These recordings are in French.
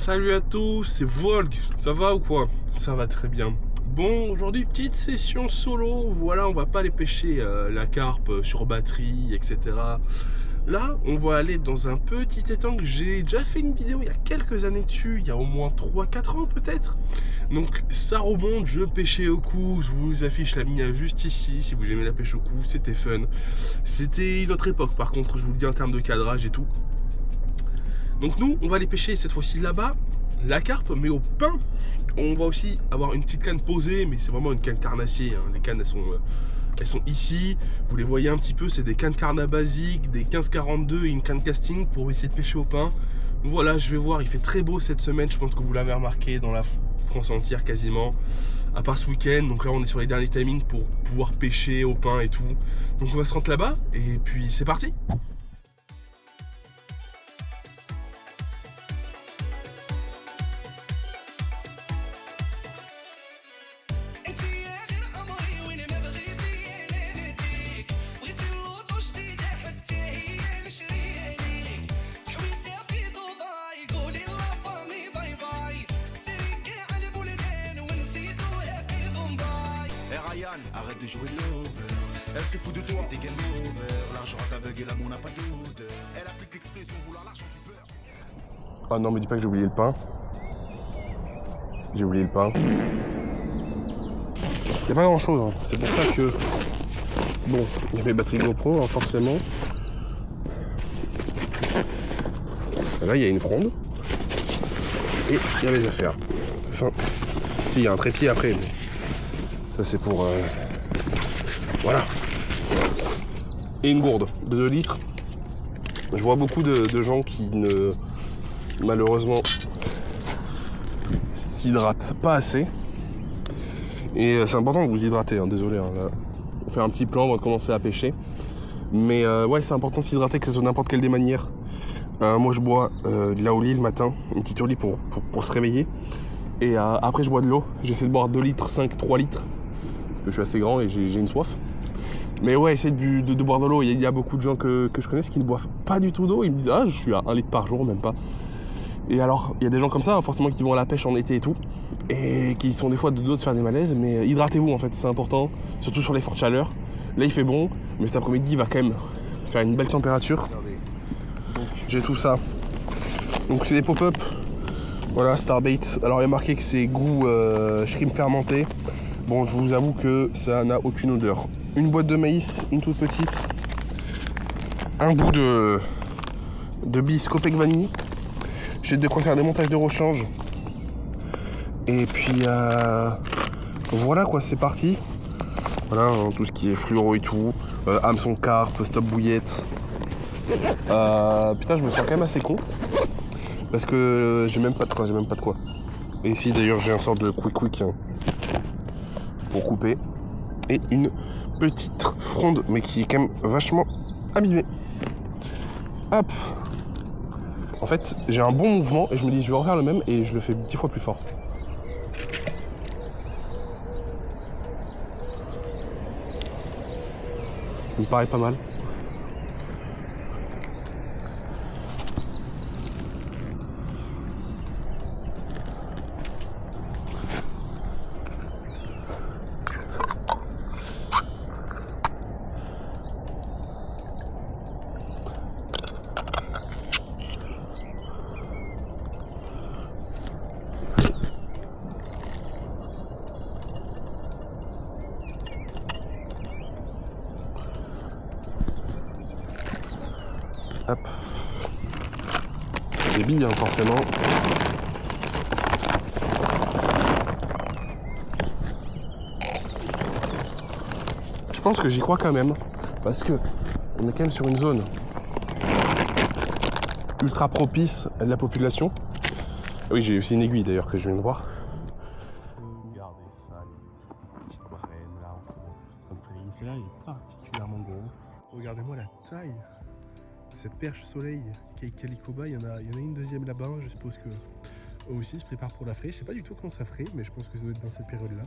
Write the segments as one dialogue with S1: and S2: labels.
S1: Salut à tous, c'est Volg, ça va ou quoi? Ça va très bien. Bon, aujourd'hui, petite session solo, voilà, on va pas aller pêcher la carpe sur batterie, etc. Là, on va aller dans un petit étang que j'ai déjà fait une vidéo il y a quelques années dessus, il y a au moins 3-4 ans peut-être. Donc ça remonte, je pêchais au cou, je vous affiche la mine juste ici, si vous aimez la pêche au cou, c'était fun. C'était une autre époque par contre, je vous le dis en termes de cadrage et tout. Donc nous, on va aller pêcher cette fois-ci là-bas, la carpe, mais au pain. On va aussi avoir une petite canne posée, mais c'est vraiment une canne carnassier. Hein. Les cannes, elles sont ici. Vous les voyez un petit peu, c'est des cannes carna basiques, des 15-42 et une canne casting pour essayer de pêcher au pain. Voilà, je vais voir, il fait très beau cette semaine, je pense que vous l'avez remarqué dans la France entière quasiment. À part ce week-end, donc là on est sur les derniers timings pour pouvoir pêcher au pain et tout. Donc on va se rendre là-bas, et puis c'est parti!
S2: Arrête de jouer l'over. Elle se fout de toi, t'es game over. L'argent t'aveugle et l'amour n'a pas d'odeur. Elle applique l'expression vouloir l'argent du beurre.
S1: Ah non, mais dis pas que j'ai oublié le pain. J'ai oublié le pain. Il n'y a pas grand chose, hein. C'est pour ça que... Bon, il y a mes batteries GoPro, hein, forcément. Là, il y a une fronde. Et il y a mes affaires. Enfin, si, il y a un trépied après, mais... Ça, c'est pour... Voilà. Et une gourde de 2 litres. Je vois beaucoup de gens qui ne... malheureusement... s'hydratent pas assez. Et c'est important que vous hydratez, hein, désolé. Hein, là, on fait un petit plan avant de commencer à pêcher. Mais ouais, c'est important de s'hydrater, que ce soit n'importe quelle des manières. Moi, je bois de la Oli le matin, une petite Oli pour se réveiller. Et après, je bois de l'eau. J'essaie de boire 2 litres, 5, 3 litres. Parce que je suis assez grand et j'ai une soif. Mais ouais, essayez de boire de l'eau. Il y a beaucoup de gens que je connais qui ne boivent pas du tout d'eau. Ils me disent, ah, je suis à 1 litre par jour, même pas. Et alors, il y a des gens comme ça, hein, forcément, qui vont à la pêche en été et tout. Et qui sont des fois de dos de faire des malaises. Mais hydratez-vous, en fait, c'est important. Surtout sur les fortes chaleurs. Là, il fait bon. Mais cet après-midi, il va quand même faire une belle température. Donc, j'ai tout ça. Donc, c'est des pop-up. Voilà, Starbait. Alors, il y a marqué que c'est goût shrimp fermenté. Bon, je vous avoue que ça n'a aucune odeur. Une boîte de maïs, une toute petite. Un bout de bis Copec vanille. J'ai de quoi faire des montages de rechange. Et puis, voilà quoi, c'est parti. Voilà, hein, tout ce qui est fluoro et tout. Hameçon carpe, stop bouillette. Putain, je me sens quand même assez con. Parce que j'ai même pas de quoi, Et ici d'ailleurs j'ai un sorte de quick hein, pour couper. Et une petite fronde, mais qui est quand même vachement abîmée. Hop. En fait, j'ai un bon mouvement et je me dis je vais refaire le même et je le fais 10 fois plus fort. Ça me paraît pas mal. Hop. Des billes, hein, forcément. Je pense que j'y crois quand même. Parce que on est quand même sur une zone ultra propice à de la population. Ah oui, j'ai aussi une aiguille d'ailleurs que je viens de voir. Regardez ça, les petites baleines là. Celle-là, elle est particulièrement grosse. Regardez-moi la taille. Cette perche soleil Calicoba, il y en a une deuxième là-bas, je suppose que eux aussi se préparent pour la fraie. Je sais pas du tout quand ça ferait, mais je pense que ça doit être dans cette période-là.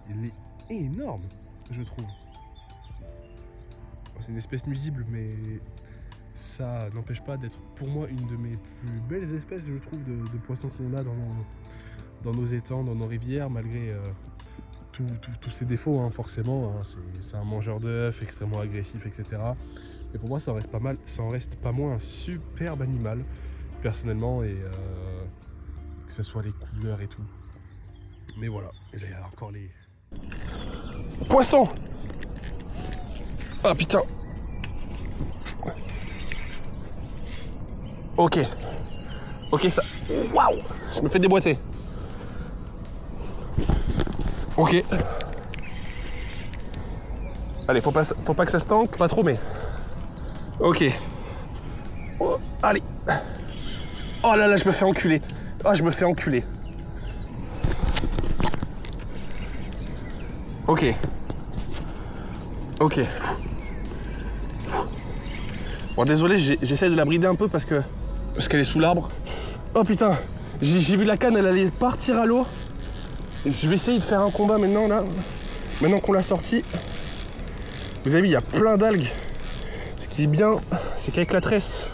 S1: Elle est énorme, je trouve. C'est une espèce nuisible, mais ça n'empêche pas d'être pour moi une de mes plus belles espèces, je trouve, de poissons qu'on a dans nos étangs, dans nos rivières, malgré tous ses défauts, hein, forcément. Hein. C'est un mangeur d'œufs, extrêmement agressif, etc. Mais pour moi, ça en reste pas mal, ça en reste pas moins un superbe animal, personnellement, et que ce soit les couleurs et tout. Mais voilà, et là, il y a encore les... Poisson! Ah putain! Ok. Ok, ça... Waouh! Je me fais déboîter. Ok. Allez, faut pas que ça se tanque, pas trop, mais... Ok. Oh, allez. Oh là là, je me fais enculer. Oh, je me fais enculer. Ok. Ok. Bon, désolé, j'essaie de la brider un peu parce qu'elle est sous l'arbre. Oh putain, j'ai vu la canne, elle allait partir à l'eau. Je vais essayer de faire un combat maintenant, là. Maintenant qu'on l'a sortie. Vous avez vu, il y a plein d'algues. Ce qui est bien, c'est qu'avec la tresse,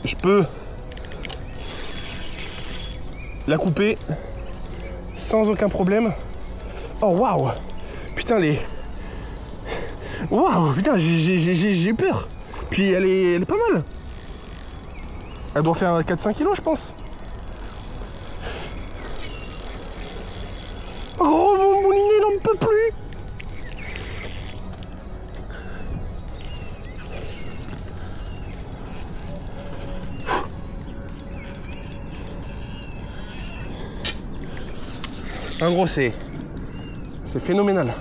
S1: je peux la couper sans aucun problème. Oh waouh! Putain, waouh! Putain, j'ai eu peur. Puis elle est pas mal. Elle doit faire 4-5 kilos, je pense. Oh, mon moulinet, il n'en peut plus. En gros, c'est phénoménal.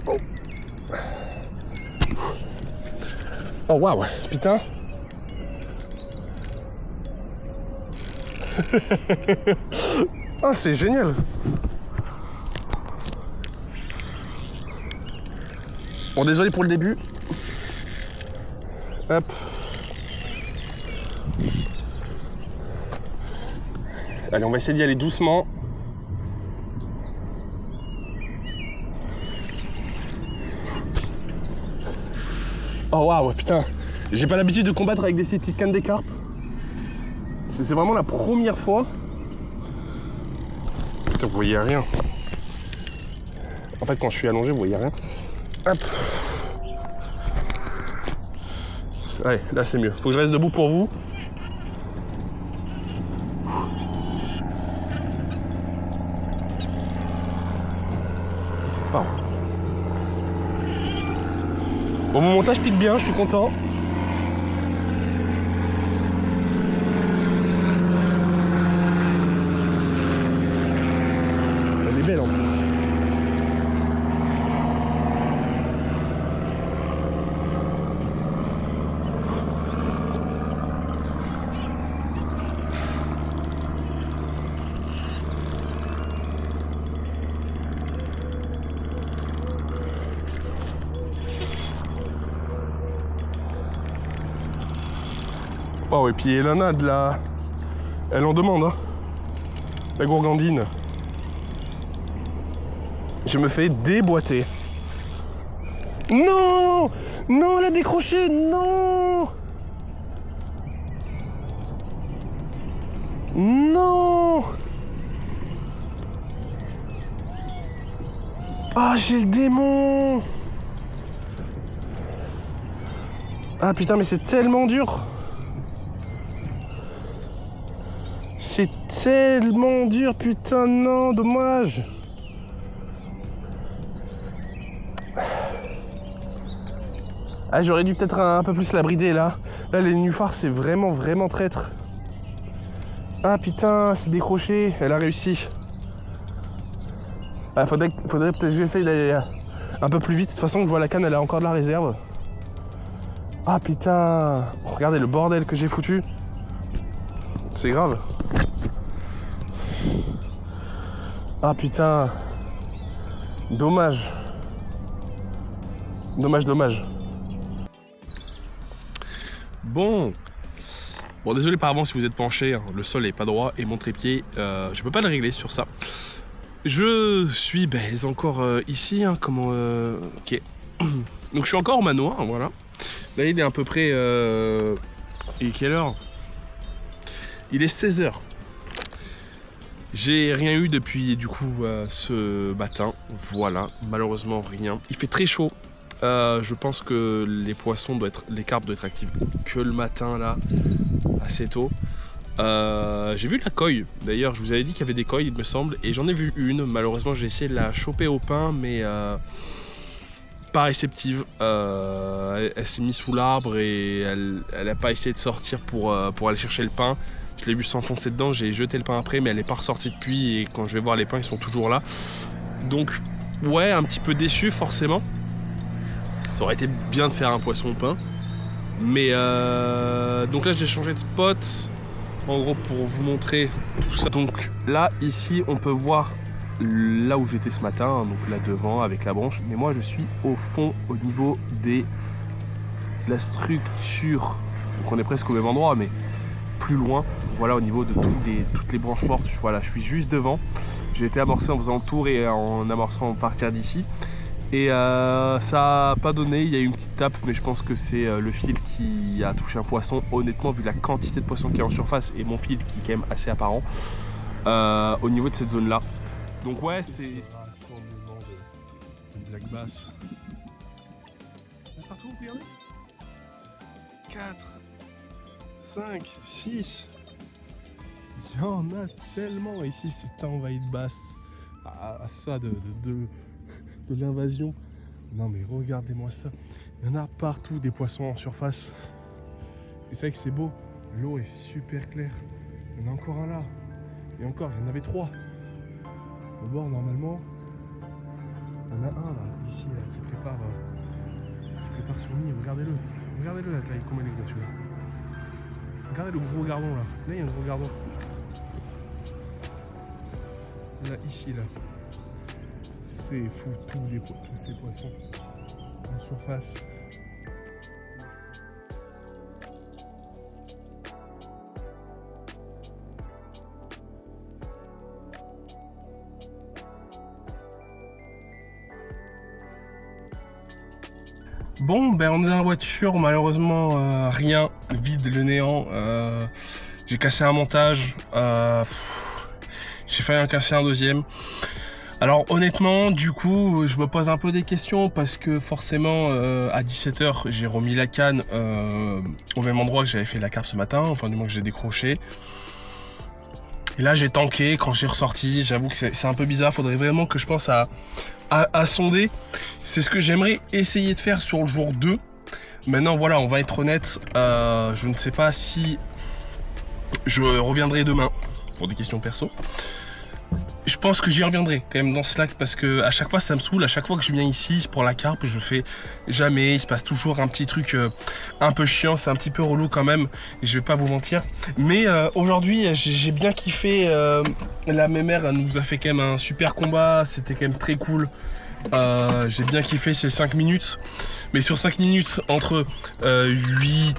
S1: Oh, oh waouh, putain. Ah, c'est génial. Bon, désolé pour le début. Hop. Allez, on va essayer d'y aller doucement. Oh waouh, putain. J'ai pas l'habitude de combattre avec ces petites cannes d'écarpe. C'est vraiment la première fois. Putain, vous voyez rien. En fait, quand je suis allongé, vous voyez rien. Hop. Allez, là c'est mieux. Faut que je reste debout pour vous. Oh. Bon, mon montage pique bien, je suis content. Elle est belle en plus. Oh, et puis Elana de la... Elle en demande, hein. La gourgandine. Je me fais déboîter. Non! Non, elle a décroché! Non! Non! Ah, j'ai le démon! Ah putain, mais c'est tellement dur! C'est tellement dur, putain, non, dommage. Ah, j'aurais dû peut-être un peu plus la brider, là. Là, les nénuphars, c'est vraiment traître. Ah, putain, c'est décroché. Elle a réussi. Ah, faudrait peut-être que j'essaye d'aller un peu plus vite. De toute façon, je vois la canne, elle a encore de la réserve. Ah, putain. Regardez le bordel que j'ai foutu. C'est grave. Ah putain. Dommage. Dommage. Bon, désolé par avance si vous êtes penché, hein. Le sol est pas droit et mon trépied, je peux pas le régler sur ça. Je suis encore ici, hein, ok. Donc je suis encore au manoir, voilà. Là, il est à peu près... Et quelle heure? Il est 16h. J'ai rien eu depuis du coup ce matin. Voilà, malheureusement rien. Il fait très chaud. Je pense que les poissons les carpes doivent être actifs que le matin là, assez tôt. J'ai vu la coille. D'ailleurs, je vous avais dit qu'il y avait des coilles, il me semble, et j'en ai vu une. Malheureusement, j'ai essayé de la choper au pain, mais pas réceptive. Elle s'est mise sous l'arbre et elle n'a pas essayé de sortir pour aller chercher le pain. Je l'ai vu s'enfoncer dedans, j'ai jeté le pain après, mais elle n'est pas ressortie depuis. Et quand je vais voir les pains, ils sont toujours là. Donc, ouais, un petit peu déçu forcément. Ça aurait été bien de faire un poisson au pain. Mais donc là, j'ai changé de spot. En gros, pour vous montrer tout ça. Donc là, ici, on peut voir là où j'étais ce matin, donc là devant avec la branche. Mais moi, je suis au fond, au niveau de la structure. Donc on est presque au même endroit, mais plus loin. Voilà, au niveau de toutes les branches mortes. Voilà, je suis juste devant. J'ai été amorcé en faisant le tour et en amorçant partir d'ici. Et ça n'a pas donné, il y a eu une petite tape, mais je pense que c'est le fil qui a touché un poisson. Honnêtement, vu la quantité de poissons qu'il y a en surface et mon fil qui est quand même assez apparent au niveau de cette zone là. Donc ouais, c'est rassemblement de black bass. Partout, regardez. 4, 5, 6. Il y en a tellement ici, c'est envahi de bass. À ça de l'invasion. Non mais regardez-moi ça. Il y en a partout des poissons en surface. Et c'est vrai que c'est beau. L'eau est super claire. Il y en a encore un là. Et encore, il y en avait 3. Au bord normalement. Il y en a un là, ici, là, qui prépare son nid. Regardez-le. Regardez-le là, il est combien de gros celui-là. Regardez le gros gardon là. Là il y a un gros gardon. Là, ici là. C'est fou, tous ces poissons en surface. Bon, ben on est dans la voiture, malheureusement rien, vide, le néant. J'ai cassé un montage, j'ai failli en casser un deuxième. Alors honnêtement, du coup, je me pose un peu des questions parce que forcément, à 17h, j'ai remis la canne au même endroit que j'avais fait la carpe ce matin, enfin du moins que j'ai décroché. Et là, j'ai tanké quand j'ai ressorti. J'avoue que c'est un peu bizarre. Faudrait vraiment que je pense à sonder. C'est ce que j'aimerais essayer de faire sur le jour 2. Maintenant, voilà, on va être honnête. Je ne sais pas si je reviendrai demain pour des questions perso. Je pense que j'y reviendrai quand même dans ce lac parce que à chaque fois ça me saoule, à chaque fois que je viens ici pour la carpe, je fais jamais, il se passe toujours un petit truc un peu chiant, c'est un petit peu relou quand même, et je vais pas vous mentir. Mais aujourd'hui j'ai bien kiffé, la mémère elle nous a fait quand même un super combat, c'était quand même très cool. J'ai bien kiffé ces 5 minutes, mais sur 5 minutes entre 9h30,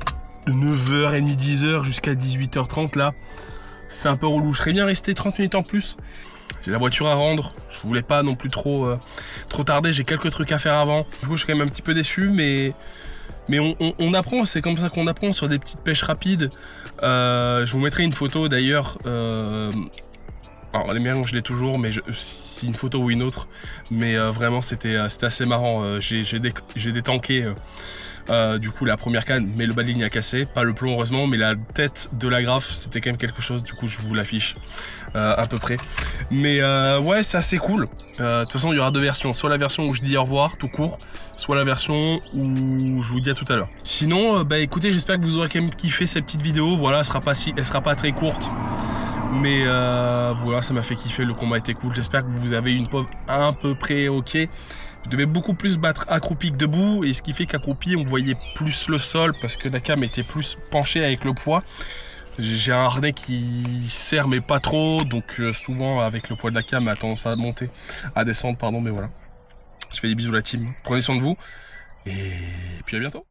S1: 10h jusqu'à 18h30 là, c'est un peu relou. Je serais bien resté 30 minutes en plus. J'ai la voiture à rendre, je voulais pas non plus trop tarder, j'ai quelques trucs à faire avant. Du coup je suis quand même un petit peu déçu, mais on apprend, c'est comme ça qu'on apprend sur des petites pêches rapides. Je vous mettrai une photo d'ailleurs. Alors les miens je l'ai toujours, mais si une photo ou une autre. Mais vraiment c'était assez marrant. J'ai détanké du coup la première canne, mais le bas de ligne a cassé, pas le plomb heureusement, mais la tête de la graffe c'était quand même quelque chose. Du coup je vous l'affiche à peu près. Mais ouais, c'est assez cool. De toute façon il y aura deux versions, soit la version où je dis au revoir tout court, soit la version où je vous dis à tout à l'heure. Sinon bah écoutez, j'espère que vous aurez quand même kiffé cette petite vidéo. Voilà, elle sera pas très courte, mais voilà, ça m'a fait kiffer, le combat était cool. J'espère que vous avez une pause à peu près ok. Je devais beaucoup plus battre accroupi que debout, et ce qui fait qu'accroupi on voyait plus le sol parce que la cam était plus penchée avec le poids. J'ai un harnais qui sert mais pas trop, donc souvent avec le poids de la cam elle a tendance à monter, à descendre pardon, mais voilà. Je fais des bisous à la team, prenez soin de vous et puis à bientôt.